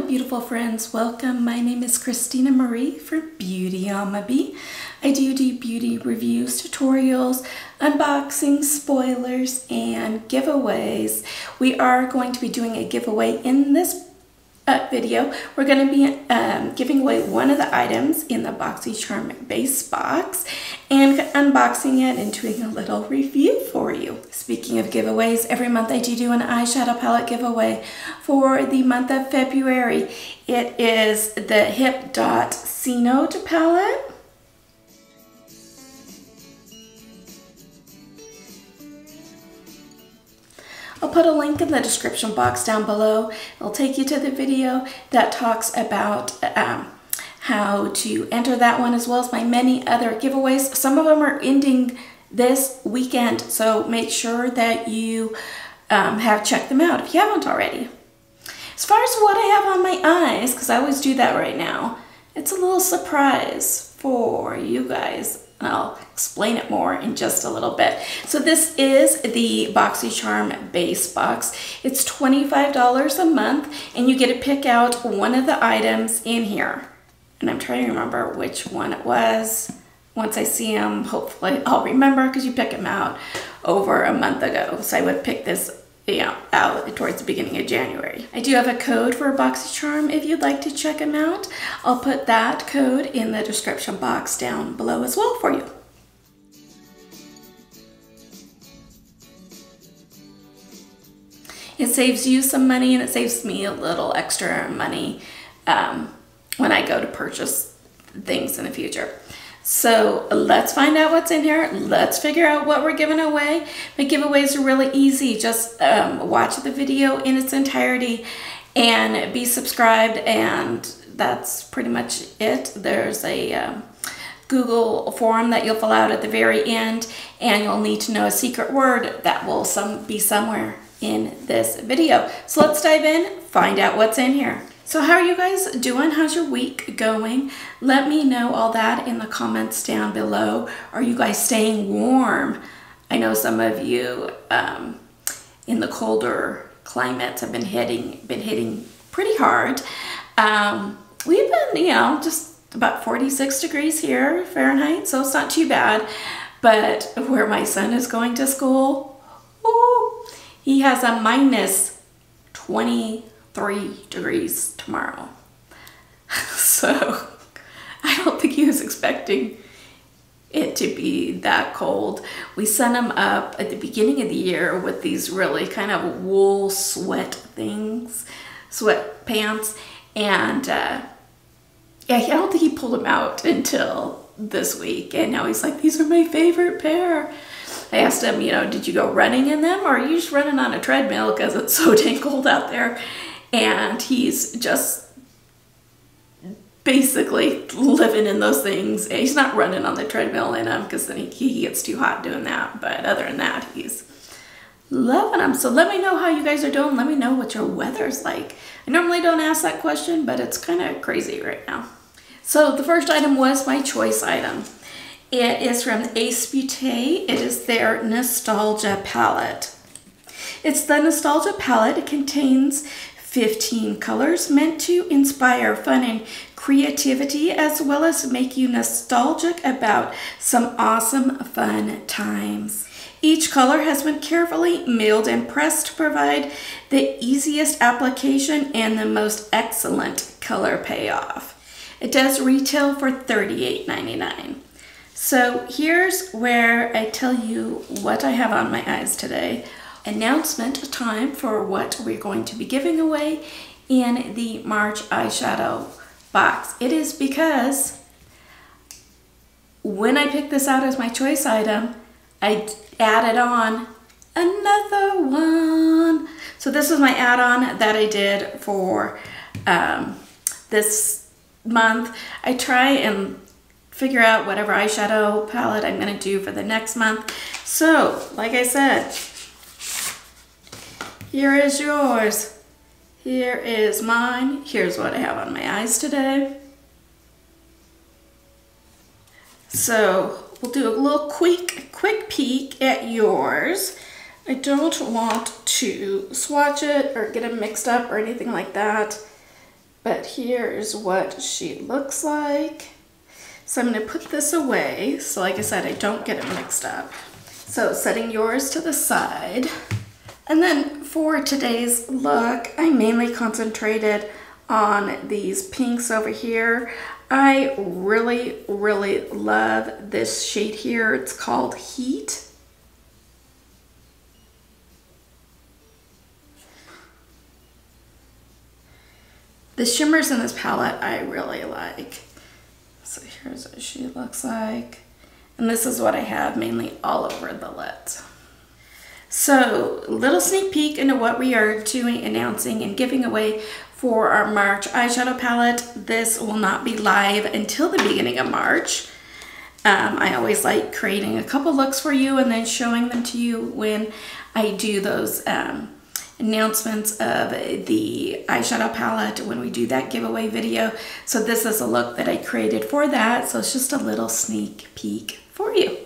beautiful friends, welcome. My name is Christina Marie for Beauty on My Bee. I do beauty reviews, tutorials, unboxing, spoilers, and giveaways. We are going to be doing a giveaway in this video. We're going to be giving away one of the items in the Boxycharm base box and unboxing it and doing a little review for you. Speaking of giveaways, every month I do an eyeshadow palette giveaway. For the month of February, it is the Hip Dot C Note palette. I'll put a link in the description box down below. It'll take you to the video that talks about how to enter that one, as well as my many other giveaways. Some of them are ending this weekend, so make sure that you have checked them out if you haven't already. As far as what I have on my eyes, because I always do that right now, it's a little surprise for you guys. And I'll explain it more in just a little bit. So this is the Boxycharm base box. It's $25 a month, and you get to pick out one of the items in here. And I'm trying to remember which one it was. Once I see them, hopefully I'll remember, because you pick them out over a month ago. So I would pick this out towards the beginning of January. I do have a code for Boxycharm if you'd like to check them out. I'll put that code in the description box down below as well for you. It saves you some money, and it saves me a little extra money when I go to purchase things in the future. So let's find out what's in here. Let's figure out what we're giving away. My giveaways are really easy. Just watch the video in its entirety and be subscribed, and that's pretty much it. There's a Google form that you'll fill out at the very end, and you'll need to know a secret word that will be somewhere in this video. So let's dive in, find out what's in here. So how are you guys doing? How's your week going? Let me know all that in the comments down below. Are you guys staying warm? I know some of you in the colder climates have been hitting pretty hard. We've been, just about 46 degrees here Fahrenheit, so it's not too bad. But where my son is going to school, ooh, he has a minus 23 degrees tomorrow. So I don't think he was expecting it to be that cold. We sent him up at the beginning of the year with these really kind of wool sweat things, sweat pants, and yeah, I don't think he pulled them out until this week, and now he's like, these are my favorite pair. I asked him, did you go running in them, or are you just running on a treadmill because it's so dang cold out there? And he's just basically living in those things. He's not running on the treadmill in them, because then he gets too hot doing that. But other than that, he's loving them. So let me know how you guys are doing. Let me know what your weather's like. I normally don't ask that question, but it's kind of crazy right now. So the first item was my choice item. It is from Ipsy. It is their Nostalgia palette. It's the Nostalgia palette. It contains 15 colors meant to inspire fun and creativity, as well as make you nostalgic about some awesome fun times. Each color has been carefully milled and pressed to provide the easiest application and the most excellent color payoff. It does retail for $38.99. So here's where I tell you what I have on my eyes today. Announcement time for what we're going to be giving away in the March eyeshadow box. It is because when I picked this out as my choice item, I added on another one. So this is my add-on that I did for this month. I try and figure out whatever eyeshadow palette I'm going to do for the next month. So, like I said, here is yours. Here is mine. Here's what I have on my eyes today. So we'll do a little quick peek at yours. I don't want to swatch it or get them mixed up or anything like that. But here's what she looks like. So I'm going to put this away. So like I said, I don't get it mixed up. So setting yours to the side. And then for today's look, I mainly concentrated on these pinks over here. I really, really love this shade here. It's called Heat. The shimmers in this palette I really like. So here's what she looks like. And this is what I have mainly all over the lids. So, little sneak peek into what we are doing, announcing, and giving away for our March eyeshadow palette. This will not be live until the beginning of March. I always like creating a couple looks for you and then showing them to you when I do those announcements of the eyeshadow palette when we do that giveaway video. So this is a look that I created for that. So it's just a little sneak peek for you.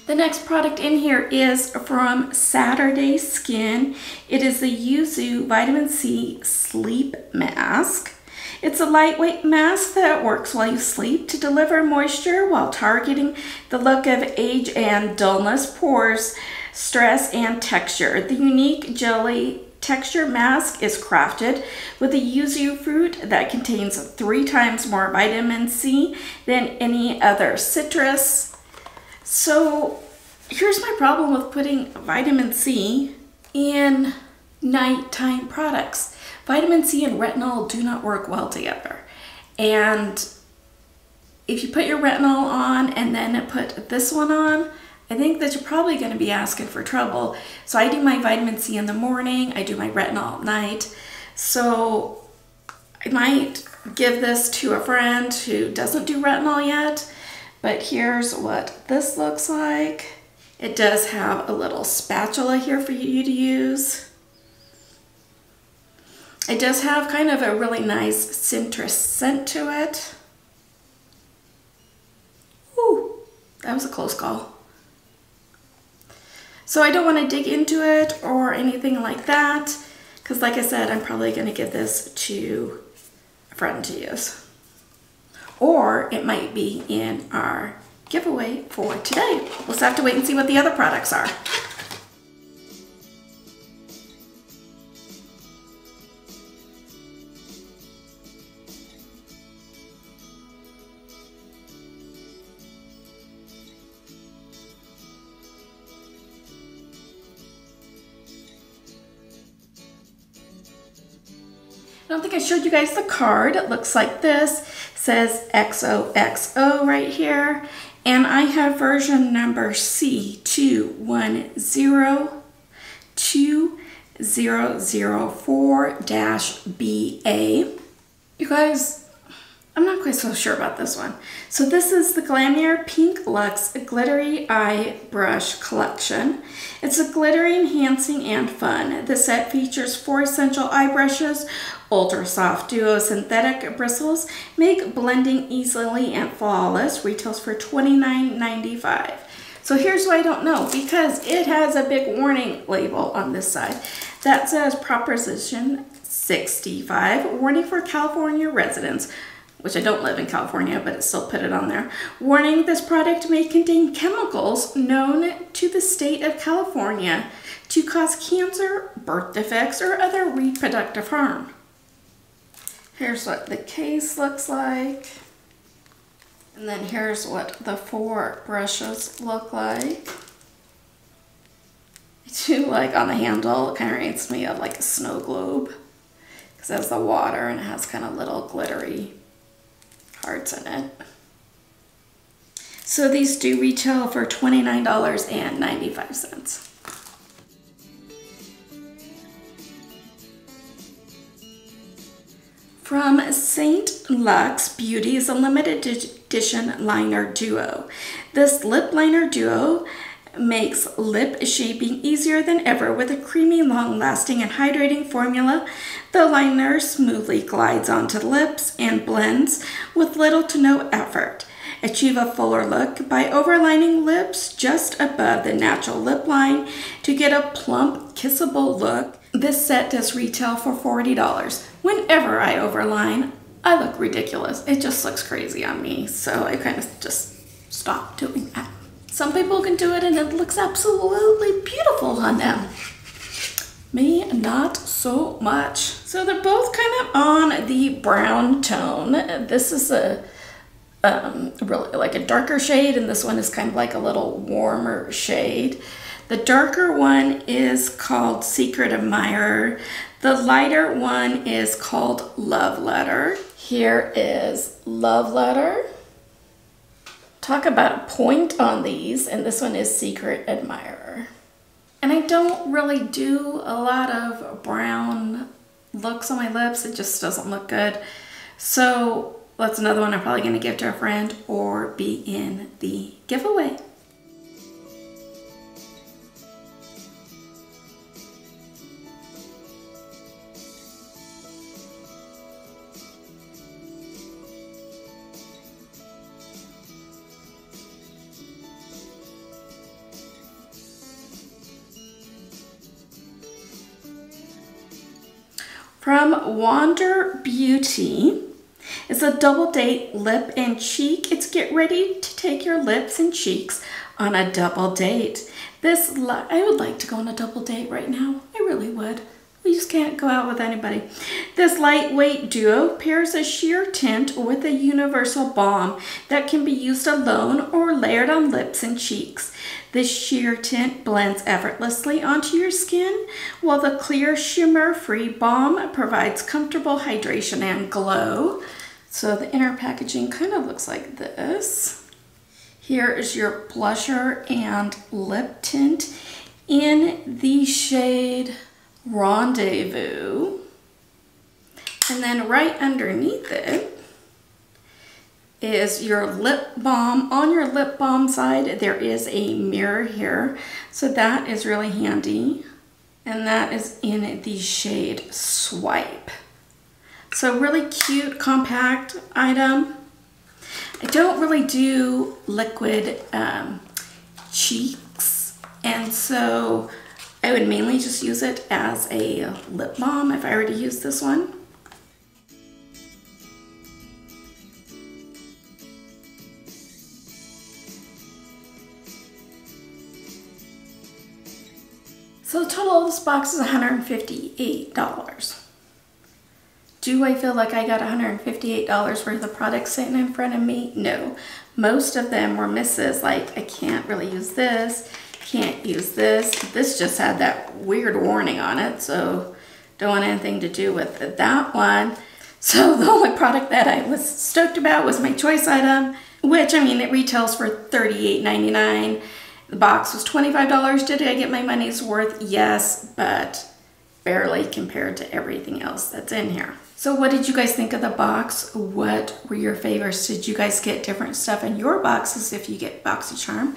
The next product in here is from Saturday Skin. It is the Yuzu Vitamin C Sleep Mask. It's a lightweight mask that works while you sleep to deliver moisture while targeting the look of age and dullness, pores, stress, and texture. The unique jelly texture mask is crafted with a yuzu fruit that contains 3 times more vitamin C than any other citrus. So here's my problem with putting vitamin C in nighttime products. Vitamin C and retinol do not work well together. And if you put your retinol on and then put this one on, I think that you're probably going to be asking for trouble. So I do my vitamin C in the morning, I do my retinol at night. So I might give this to a friend who doesn't do retinol yet. But here's what this looks like. It does have a little spatula here for you to use. It does have kind of a really nice citrus scent to it. Ooh, that was a close call. So I don't want to dig into it or anything like that, because like I said, I'm probably going to give this to a friend to use. Or it might be in our giveaway for today. We'll just have to wait and see what the other products are. I don't think I showed you guys the card. It looks like this. It says XOXO right here. And I have version number C21020004-BA. You guys, I'm not quite so sure about this one. So this is the Glamier Pink Luxe Glittery Eye Brush Collection. It's a glittery, enhancing, and fun. The set features 4 essential eye brushes, ultra soft duo synthetic bristles, make blending easily and flawless. Retails for $29.95. So here's what I don't know, because it has a big warning label on this side that says Proposition 65, warning for California residents, which I don't live in California, but it still put it on there. Warning, this product may contain chemicals known to the state of California to cause cancer, birth defects, or other reproductive harm. Here's what the case looks like. And then here's what the 4 brushes look like. I do like on the handle, it kind of reminds me of like a snow globe, because it has the water and it has kind of little glittery hearts in it. So these do retail for $29.95. From St. Luxe Beauty is a limited edition liner duo. This lip liner duo makes lip shaping easier than ever with a creamy, long-lasting, and hydrating formula. The liner smoothly glides onto the lips and blends with little to no effort. Achieve a fuller look by overlining lips just above the natural lip line to get a plump, kissable look. This set does retail for $40. Whenever I overline, I look ridiculous. It just looks crazy on me, so I kind of just stopped doing that. Some people can do it and it looks absolutely beautiful on them. Me, not so much. So they're both kind of on the brown tone. This is a really like a darker shade, and this one is kind of like a little warmer shade. The darker one is called Secret Admirer. The lighter one is called Love Letter. Here is Love Letter. Talk about a point on these, and this one is Secret Admirer. And I don't really do a lot of brown looks on my lips. It just doesn't look good. So that's another one I'm probably going to give to a friend or be in the giveaway. From Wander Beauty, it's a double date lip and cheek. It's get ready to take your lips and cheeks on a double date. I would like to go on a double date right now. I really would. We just can't go out with anybody. This lightweight duo pairs a sheer tint with a universal balm that can be used alone or layered on lips and cheeks. This sheer tint blends effortlessly onto your skin, while the clear shimmer-free balm provides comfortable hydration and glow. So the inner packaging kind of looks like this. Here is your blusher and lip tint in the shade Rendezvous. And then right underneath it is your lip balm. On your lip balm side, there is a mirror here. So that is really handy. And that is in the shade Swipe. So really cute, compact item. I don't really do liquid cheeks, and so I would mainly just use it as a lip balm if I were to use this one. So the total of this box is $158. Do I feel like I got $158 worth of products sitting in front of me? No. Most of them were misses, like I can't really use this, can't use this. This just had that weird warning on it, so don't want anything to do with that one. So the only product that I was stoked about was my choice item, which, I mean, it retails for $38.99. The box was $25. Did I get my money's worth? Yes, but barely compared to everything else that's in here. So what did you guys think of the box? What were your favorites? Did you guys get different stuff in your boxes if you get Boxycharm?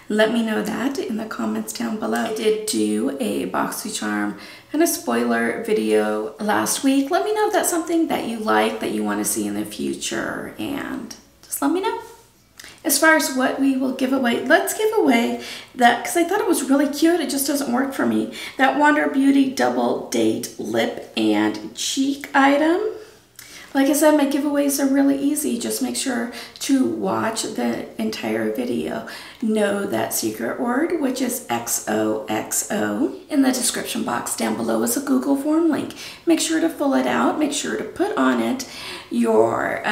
Let me know that in the comments down below. I did do a Boxycharm and a spoiler video last week. Let me know if that's something that you like, that you want to see in the future, and just let me know. As far as what we will give away, let's give away that, because I thought it was really cute, it just doesn't work for me, that Wander Beauty Double Date Lip and Cheek item. Like I said, my giveaways are really easy. Just make sure to watch the entire video. Know that secret word, which is XOXO. In the description box down below is a Google form link. Make sure to fill it out. Make sure to put on it your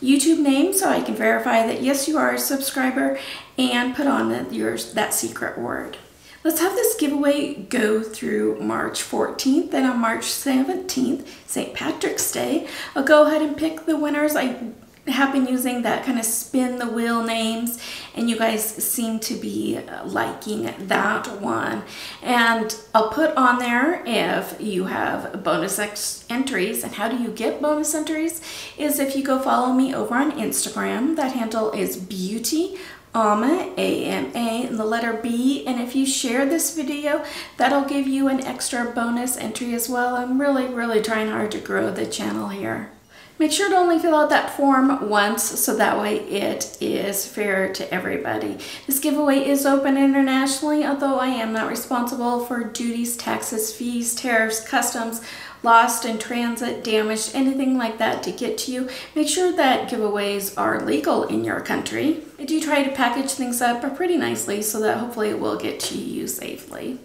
YouTube name so I can verify that yes, you are a subscriber, and put on that secret word. Let's have this giveaway go through March 14th, and on March 17th, St. Patrick's Day, I'll go ahead and pick the winners. I have been using that kind of spin the wheel names, and you guys seem to be liking that one. And I'll put on there if you have bonus entries. And how do you get bonus entries? Is if you go follow me over on Instagram. That handle is beauty AMA, A-M-A, and the letter B. And if you share this video, that'll give you an extra bonus entry as well. I'm really trying hard to grow the channel here. Make sure to only fill out that form once so that way it is fair to everybody. This giveaway is open internationally, although I am not responsible for duties, taxes, fees, tariffs, customs, lost in transit, damaged, anything like that to get to you. Make sure that giveaways are legal in your country. I do try to package things up pretty nicely so that hopefully it will get to you safely.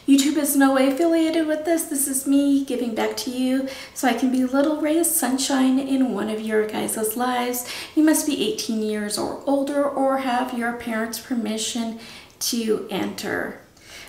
YouTube is no way affiliated with this. This is me giving back to you so I can be a little ray of sunshine in one of your guys' lives. You must be 18 years or older or have your parents' permission to enter.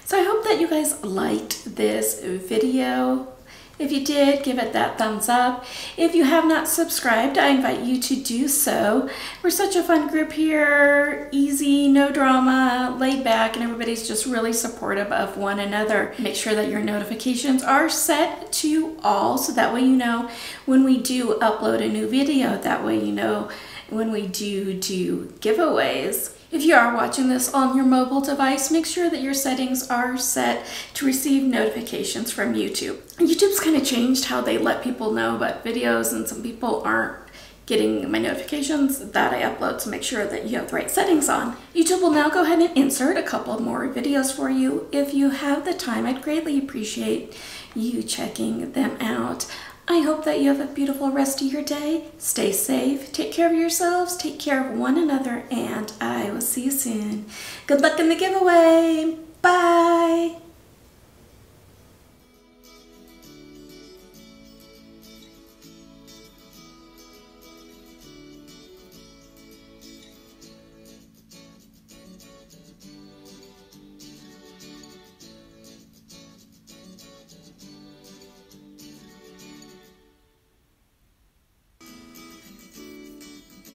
So I hope that you guys liked this video. If you did, give it that thumbs up. If you have not subscribed, I invite you to do so. We're such a fun group here, easy, no drama, laid back, and everybody's just really supportive of one another. Make sure that your notifications are set to all, so that way you know when we do upload a new video. That way you know when we do giveaways. If you are watching this on your mobile device, make sure that your settings are set to receive notifications from YouTube. YouTube's kind of changed how they let people know about videos, and some people aren't getting my notifications that I upload, so make sure that you have the right settings on. YouTube will now go ahead and insert a couple more videos for you. If you have the time, I'd greatly appreciate you checking them out. I hope that you have a beautiful rest of your day. Stay safe, take care of yourselves, take care of one another, and I will see you soon. Good luck in the giveaway. Bye.